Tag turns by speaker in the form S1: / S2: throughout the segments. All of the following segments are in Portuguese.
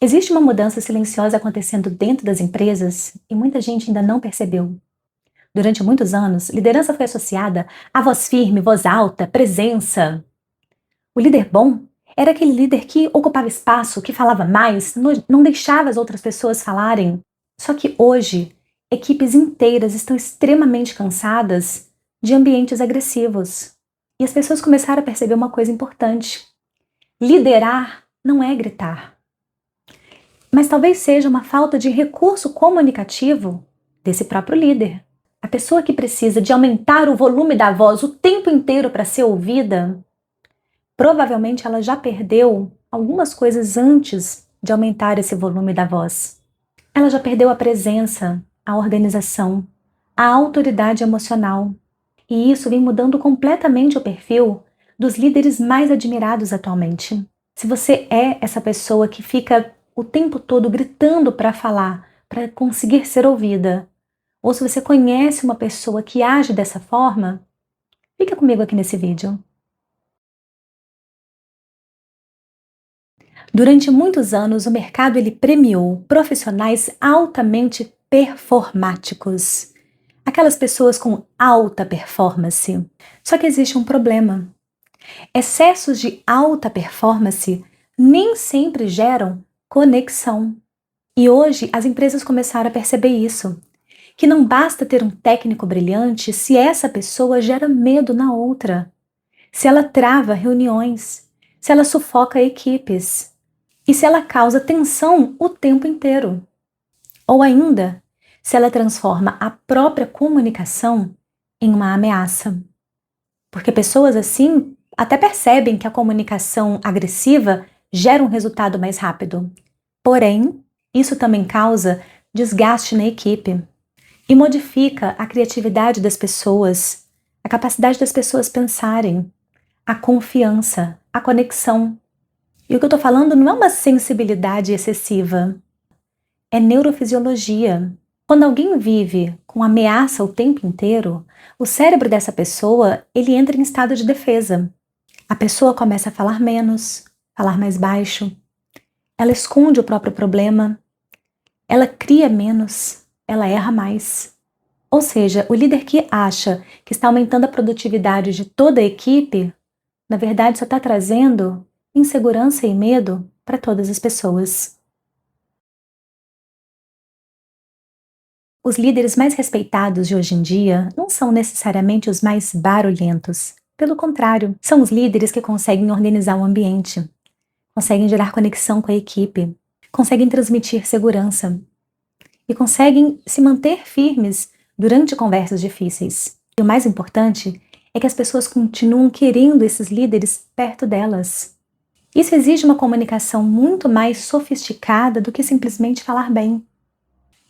S1: Existe uma mudança silenciosa acontecendo dentro das empresas e muita gente ainda não percebeu. Durante muitos anos, liderança foi associada a voz firme, voz alta, presença. O líder bom era aquele líder que ocupava espaço, que falava mais, não deixava as outras pessoas falarem. Só que hoje, equipes inteiras estão extremamente cansadas de ambientes agressivos. E as pessoas começaram a perceber uma coisa importante: liderar não é gritar. Mas talvez seja uma falta de recurso comunicativo desse próprio líder. A pessoa que precisa de aumentar o volume da voz o tempo inteiro para ser ouvida, provavelmente ela já perdeu algumas coisas antes de aumentar esse volume da voz. Ela já perdeu a presença, a organização, a autoridade emocional. E isso vem mudando completamente o perfil dos líderes mais admirados atualmente. Se você é essa pessoa que fica o tempo todo gritando para falar, para conseguir ser ouvida, ou se você conhece uma pessoa que age dessa forma, fica comigo aqui nesse vídeo. Durante muitos anos, o mercado ele premiou profissionais altamente performáticos, aquelas pessoas com alta performance. Só que existe um problema. Excessos de alta performance nem sempre geram conexão. E hoje as empresas começaram a perceber isso, que não basta ter um técnico brilhante se essa pessoa gera medo na outra, se ela trava reuniões, se ela sufoca equipes e se ela causa tensão o tempo inteiro. Ou ainda, se ela transforma a própria comunicação em uma ameaça. Porque pessoas assim até percebem que a comunicação agressiva gera um resultado mais rápido. Porém, isso também causa desgaste na equipe e modifica a criatividade das pessoas, a capacidade das pessoas pensarem, a confiança, a conexão. E o que eu estou falando não é uma sensibilidade excessiva, é neurofisiologia. Quando alguém vive com ameaça o tempo inteiro, o cérebro dessa pessoa ele entra em estado de defesa. A pessoa começa a falar menos, falar mais baixo, ela esconde o próprio problema, ela cria menos, ela erra mais. Ou seja, o líder que acha que está aumentando a produtividade de toda a equipe, na verdade só está trazendo insegurança e medo para todas as pessoas. Os líderes mais respeitados de hoje em dia não são necessariamente os mais barulhentos. Pelo contrário, são os líderes que conseguem organizar o ambiente, conseguem gerar conexão com a equipe, conseguem transmitir segurança e conseguem se manter firmes durante conversas difíceis. E o mais importante é que as pessoas continuam querendo esses líderes perto delas. Isso exige uma comunicação muito mais sofisticada do que simplesmente falar bem.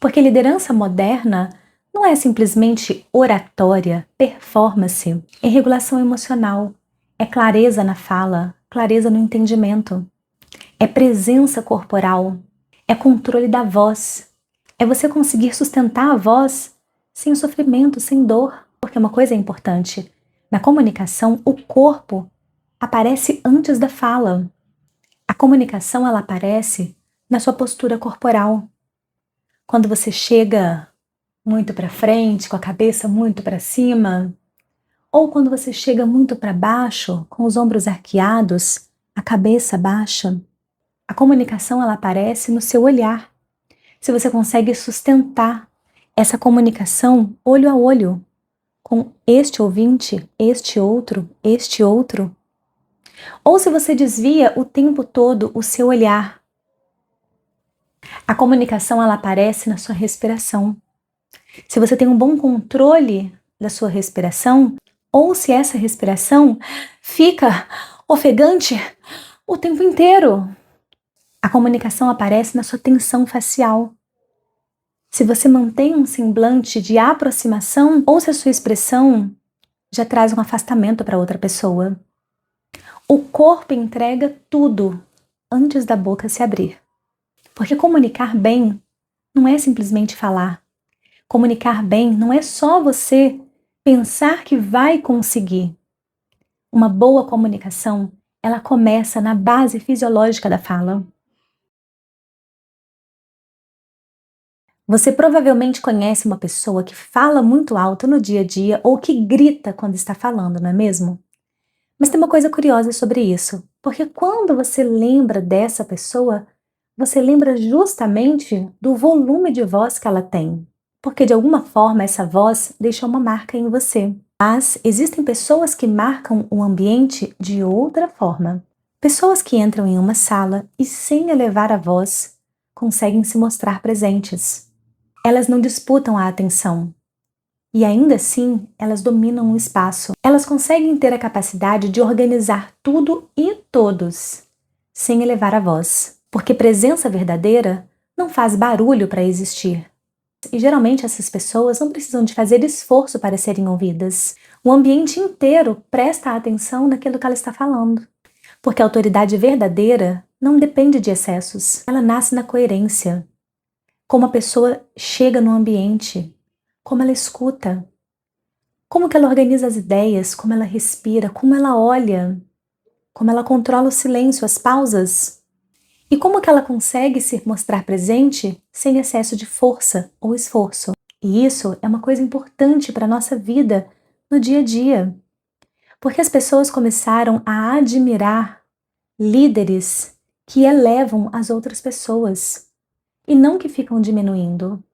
S1: Porque liderança moderna não é simplesmente oratória, performance, é regulação emocional, é clareza na fala, clareza no entendimento, é presença corporal, é controle da voz, é você conseguir sustentar a voz sem sofrimento, sem dor. Porque uma coisa é importante, na comunicação o corpo aparece antes da fala. A comunicação ela aparece na sua postura corporal. Quando você chega muito para frente, com a cabeça muito para cima, ou quando você chega muito para baixo, com os ombros arqueados, a cabeça baixa, a comunicação ela aparece no seu olhar. Se você consegue sustentar essa comunicação olho a olho com este ouvinte, este outro, ou se você desvia o tempo todo o seu olhar. A comunicação ela aparece na sua respiração. Se você tem um bom controle da sua respiração, ou se essa respiração fica ofegante o tempo inteiro. A comunicação aparece na sua tensão facial. Se você mantém um semblante de aproximação, ou se a sua expressão já traz um afastamento para outra pessoa. O corpo entrega tudo antes da boca se abrir. Porque comunicar bem não é simplesmente falar. Comunicar bem não é só você pensar que vai conseguir. Uma boa comunicação, ela começa na base fisiológica da fala. Você provavelmente conhece uma pessoa que fala muito alto no dia a dia ou que grita quando está falando, não é mesmo? Mas tem uma coisa curiosa sobre isso, porque quando você lembra dessa pessoa, você lembra justamente do volume de voz que ela tem, porque de alguma forma essa voz deixou uma marca em você. Mas existem pessoas que marcam o ambiente de outra forma. Pessoas que entram em uma sala e, sem elevar a voz, conseguem se mostrar presentes. Elas não disputam a atenção. E ainda assim, elas dominam o espaço. Elas conseguem ter a capacidade de organizar tudo e todos, sem elevar a voz. Porque presença verdadeira não faz barulho para existir. E geralmente essas pessoas não precisam de fazer esforço para serem ouvidas. O ambiente inteiro presta atenção naquilo que ela está falando. Porque a autoridade verdadeira não depende de excessos. Ela nasce na coerência. Como a pessoa chega no ambiente, como ela escuta, como que ela organiza as ideias, como ela respira, como ela olha, como ela controla o silêncio, as pausas, e como que ela consegue se mostrar presente sem excesso de força ou esforço. E isso é uma coisa importante para a nossa vida no dia a dia, porque as pessoas começaram a admirar líderes que elevam as outras pessoas e não que ficam diminuindo.